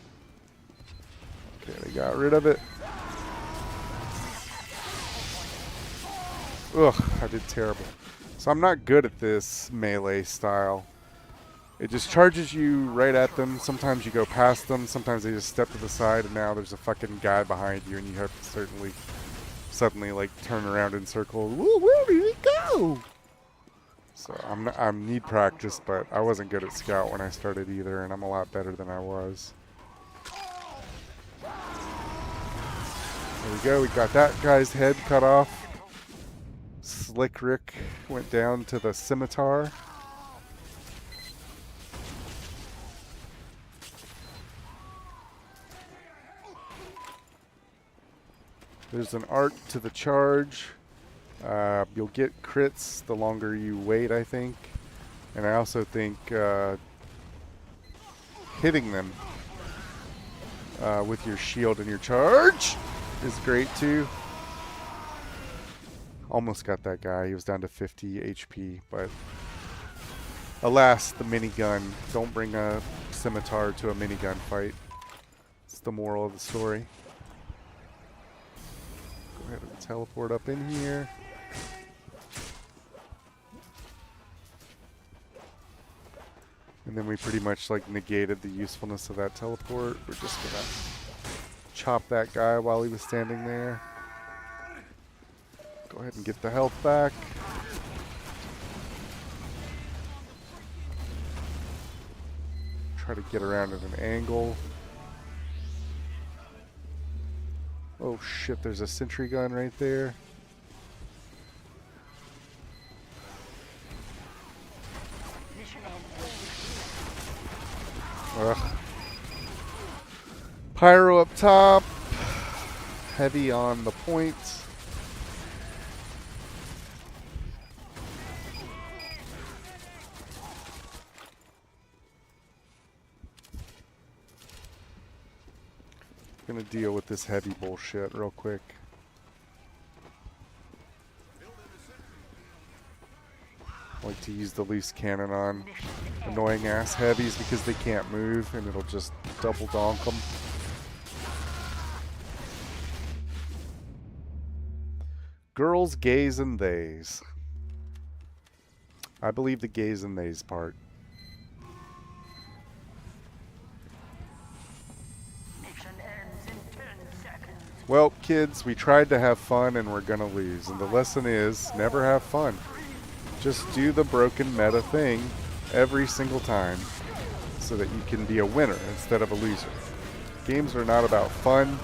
[SPEAKER 1] Okay, they got rid of it. Ugh, I did terrible. So I'm not good at this melee style. It just charges you right at them. Sometimes you go past them. Sometimes they just step to the side, and now there's a fucking guy behind you, and you have to suddenly like turn around in circles. Woo, where did he go? So I need practice, but I wasn't good at scout when I started either, and I'm a lot better than I was. There we go. We got that guy's head cut off. Slick Rick went down to the scimitar. There's an art to the charge. You'll get crits the longer you wait, I think. And I also think hitting them with your shield and your charge is great too. Almost got that guy. He was down to 50 HP, but alas, the minigun. Don't bring a scimitar to a minigun fight. It's the moral of the story. Go ahead and teleport up in here. And then we pretty much like negated the usefulness of that teleport. We're just gonna chop that guy while he was standing there. Go ahead and get the health back. Try to get around at an angle. Oh shit, there's a sentry gun right there. Ugh. Pyro up top. Heavy on the points. Gonna deal with this heavy bullshit real quick. I like to use the loose cannon on annoying ass heavies because they can't move and it'll just double donk them. Girls, gays, and theys. I believe the gays and theys part. Well, kids, we tried to have fun and we're gonna lose. And the lesson is, never have fun. Just do the broken meta thing every single time so that you can be a winner instead of a loser. Games are not about fun.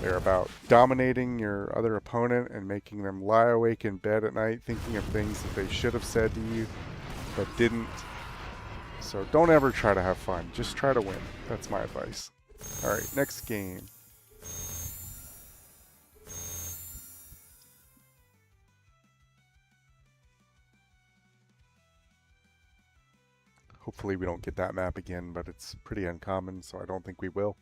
[SPEAKER 1] They're about dominating your other opponent and making them lie awake in bed at night thinking of things that they should have said to you but didn't. So don't ever try to have fun. Just try to win. That's my advice. Alright, next game. Hopefully we don't get that map again, but it's pretty uncommon, so I don't think we will.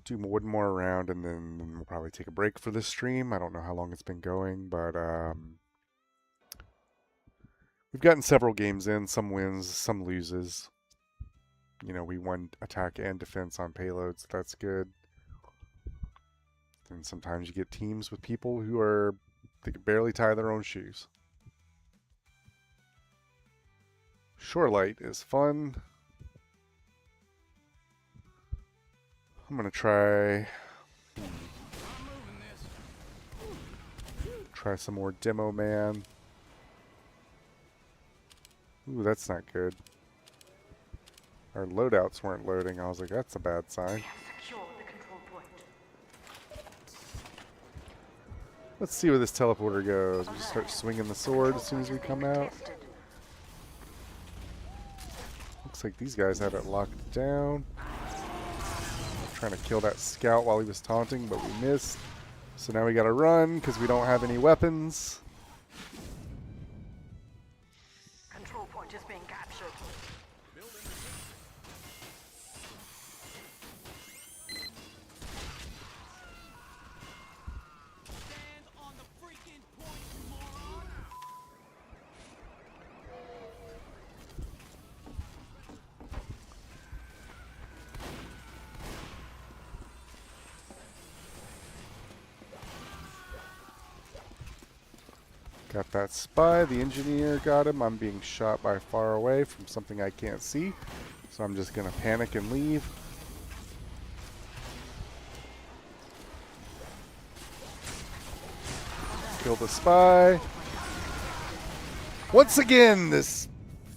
[SPEAKER 1] Do one more round and then we'll probably take a break for this stream. I don't know how long it's been going, but we've gotten several games in, some wins, some loses. You know, we won attack and defense on payloads, that's good. And sometimes you get teams with people who they can barely tie their own shoes. Shorelight is fun. I'm gonna try some more Demo Man. Ooh, that's not good. Our loadouts weren't loading. I was like, that's a bad sign. Let's see where this teleporter goes. We just start swinging the sword as soon as we come out. Looks like these guys have it locked down. Trying to kill that scout while he was taunting, but we missed. So now we gotta run because we don't have any weapons.
[SPEAKER 2] Control point is being captured.
[SPEAKER 3] Stand on the freaking point, you moron!
[SPEAKER 1] Got that spy. The engineer got him. I'm being shot by far away from something I can't see. So I'm just gonna panic and leave. Kill the spy. Once again, this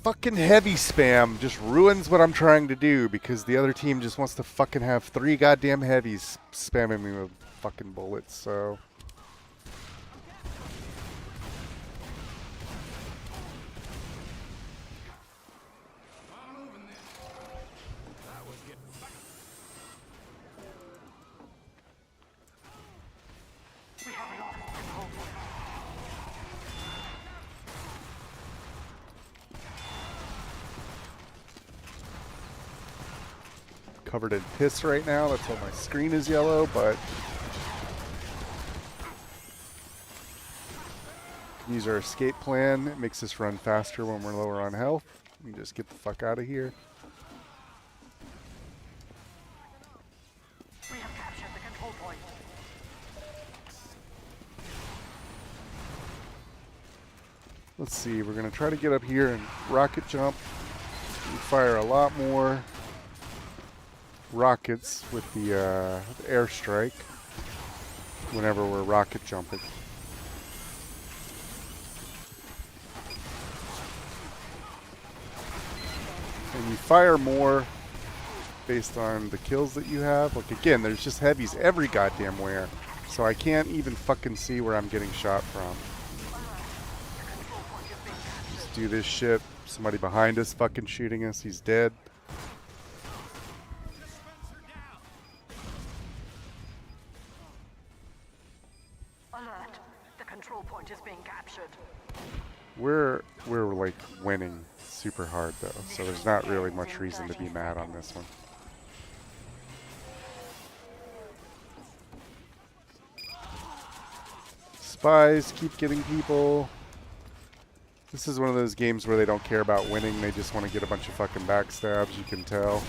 [SPEAKER 1] fucking heavy spam just ruins what I'm trying to do because the other team just wants to fucking have 3 goddamn heavies spamming me with fucking bullets, so... Covered in piss right now. That's why my screen is yellow, but can use our escape plan. It makes us run faster when we're lower on health. We can just get the fuck out of here.
[SPEAKER 2] We have captured the control point.
[SPEAKER 1] Let's see, we're going to try to get up here and rocket jump. We fire a lot more rockets with the airstrike whenever we're rocket jumping. And you fire more based on the kills that you have. Like, again, there's just heavies every goddamn where, so I can't even fucking see where I'm getting shot from. Let's do this shit. Somebody behind us fucking shooting us. He's dead.
[SPEAKER 2] Alert. The control point is being captured.
[SPEAKER 1] We're like winning super hard though, so there's not really much reason to be mad on this one. Spies keep getting people. This is one of those games where they don't care about winning, they just want to get a bunch of fucking backstabs, you can tell.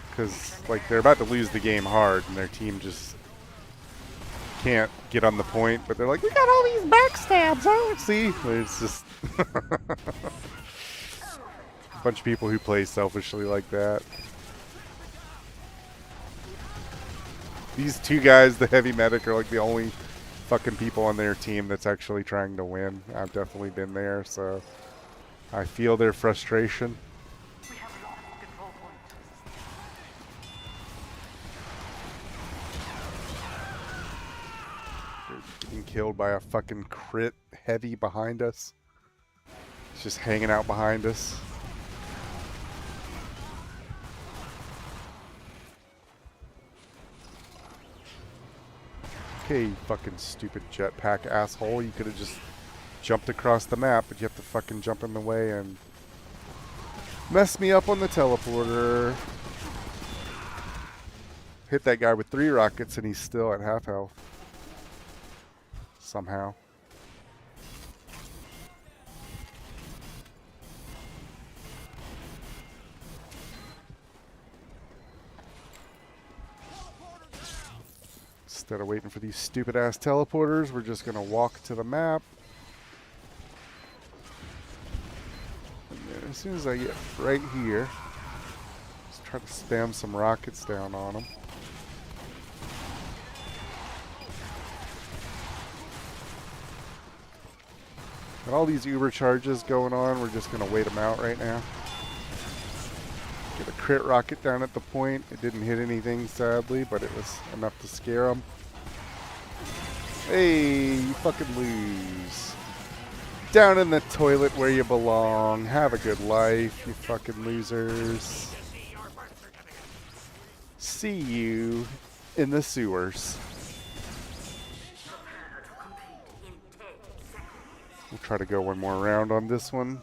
[SPEAKER 1] Because, like, they're about to lose the game hard and their team just can't get on the point, but they're like, we got all these backstabs, oh, see? It's just a bunch of people who play selfishly like that. These two guys, the heavy medic, are like the only fucking people on their team that's actually trying to win. I've definitely been there, so I feel their frustration.
[SPEAKER 2] We have lost the control point.
[SPEAKER 1] They're getting killed by a fucking crit heavy behind us. It's just hanging out behind us. Okay, you fucking stupid jetpack asshole. You could have just jumped across the map, but you have to fucking jump in the way and mess me up on the teleporter. Hit that guy with 3 rockets and he's still at half health. Somehow. Instead of waiting for these stupid ass teleporters, we're just gonna walk to the map. And then as soon as I get right here, just try to spam some rockets down on them. And all these Uber charges going on, we're just gonna wait them out right now. Get a crit rocket down at the point. It didn't hit anything, sadly, but it was enough to scare them. Hey, you fucking lose. Down in the toilet where you belong. Have a good life, you fucking losers. See you in the sewers. We'll try to go one more round on this one.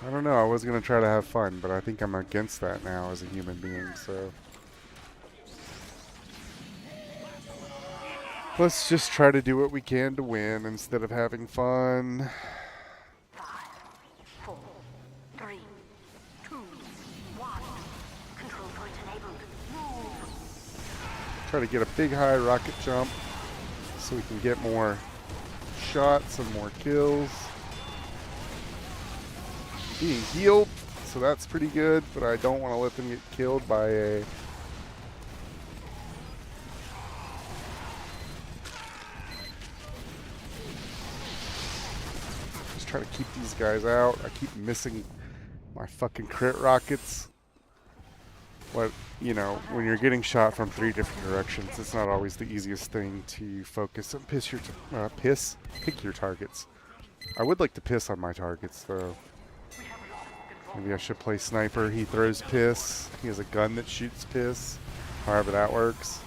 [SPEAKER 1] I don't know, I was going to try to have fun, but I think I'm against that now as a human being, so. Let's just try to do what we can to win instead of having fun.
[SPEAKER 2] 5, 4, 3, 2, 1. Control point enabled. Move.
[SPEAKER 1] Try to get a big high rocket jump so we can get more shots and more kills. Being healed, so that's pretty good, but I don't want to let them get killed by a just try to keep these guys out. I keep missing my fucking crit rockets. But, you know, when you're getting shot from 3 different directions, it's not always the easiest thing to focus and pick your targets. I would like to piss on my targets, though. Maybe I should play sniper. He throws piss. He has a gun that shoots piss. However that works.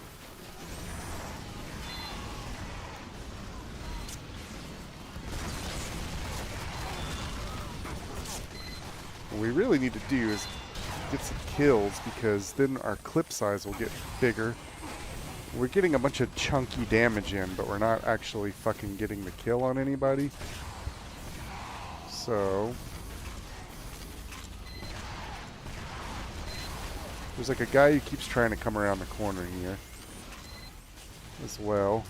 [SPEAKER 1] What we really need to do is get some kills, because then our clip size will get bigger We're getting a bunch of chunky damage in, but we're not actually fucking getting the kill on anybody. So there's like a guy who keeps trying to come around the corner here as well.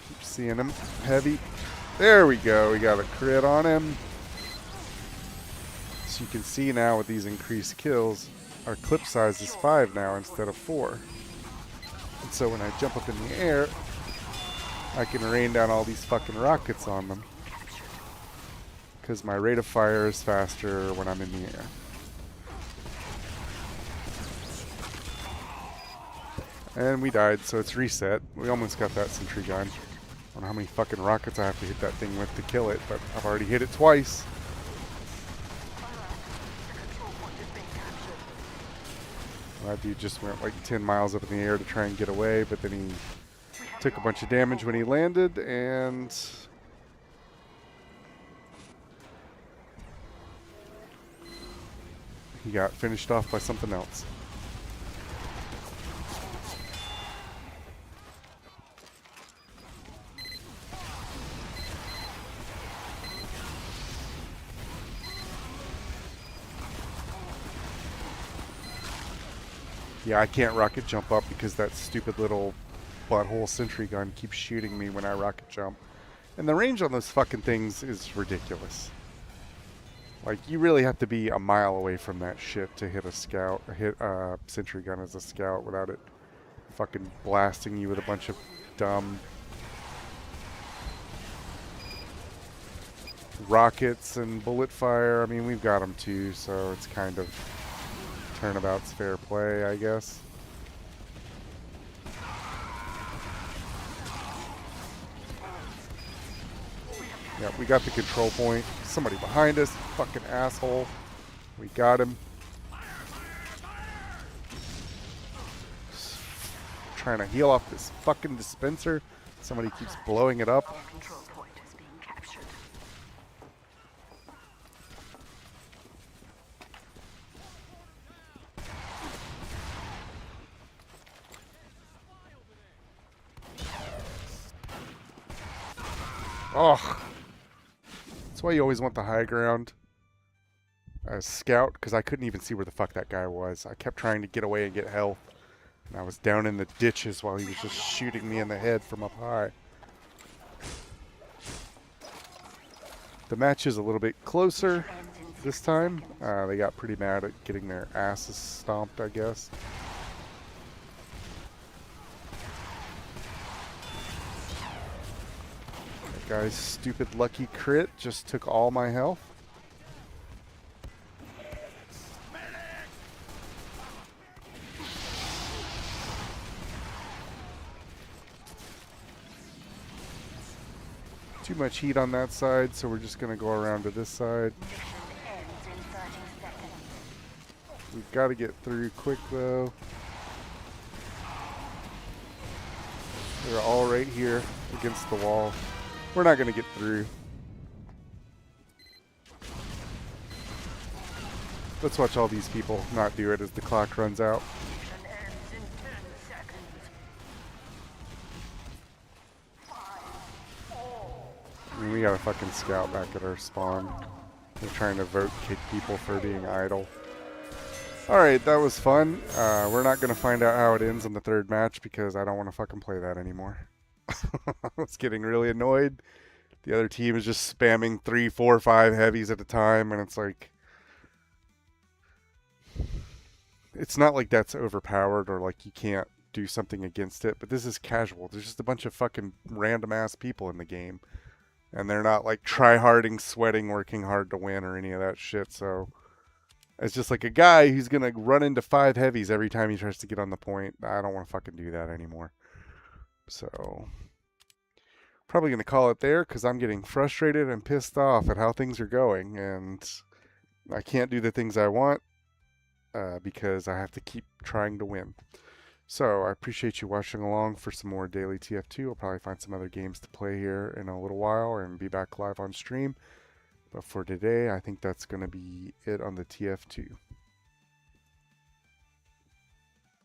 [SPEAKER 1] Keep seeing him. Heavy. There we go. We got a crit on him. So you can see now with these increased kills, our clip size is 5 now instead of 4. And so when I jump up in the air, I can rain down all these fucking rockets on them. Because my rate of fire is faster when I'm in the air. And we died, so it's reset. We almost got that sentry gun. I don't know how many fucking rockets I have to hit that thing with to kill it, but I've already hit it twice. That dude just went like 10 miles up in the air to try and get away, but then he took a bunch of damage when he landed, and he got finished off by something else. Yeah, I can't rocket jump up because that stupid little butthole sentry gun keeps shooting me when I rocket jump. And the range on those fucking things is ridiculous. Like, you really have to be a mile away from that shit to hit a scout, hit a sentry gun as a scout without it fucking blasting you with a bunch of dumb rockets and bullet fire. I mean, we've got them too, so it's kind of turnabout's fair play, I guess. Yeah, we got the control point. Somebody behind us, fucking asshole. We got him. Trying to heal off this fucking dispenser. Somebody keeps blowing it up.
[SPEAKER 2] Control point is being captured.
[SPEAKER 1] Ugh. That's why you always want the high ground as scout, because I couldn't even see where the fuck that guy was. I kept trying to get away and get health, and I was down in the ditches while he was just shooting me in the head from up high. The match is a little bit closer this time. They got pretty mad at getting their asses stomped, I guess. That guy's stupid lucky crit just took all my health. Too much heat on that side, so we're just going to go around to this side.
[SPEAKER 2] Mission ends in 30 seconds.
[SPEAKER 1] We've got to get through quick, though. They're all right here against the wall. We're not going to get through. Let's watch all these people not do it as the clock runs out.
[SPEAKER 2] Mission ends in 10 seconds.
[SPEAKER 1] I mean, we got a fucking scout back at our spawn. They're trying to vote kick people for being idle. Alright, that was fun. We're not going to find out how it ends in the third match because I don't want to fucking play that anymore. I was getting really annoyed. The other team is just spamming 3, 4, 5 heavies at a time, and it's like... It's not like that's overpowered or like you can't do something against it, but this is casual. There's just a bunch of fucking random ass people in the game. And they're not like try-harding, sweating, working hard to win or any of that shit, so... It's just like a guy who's going to run into 5 heavies every time he tries to get on the point. I don't want to fucking do that anymore. So, probably going to call it there because I'm getting frustrated and pissed off at how things are going. And I can't do the things I want because I have to keep trying to win. So, I appreciate you watching along for some more daily TF2. I'll probably find some other games to play here in a little while and be back live on stream. But for today, I think that's going to be it on the TF2.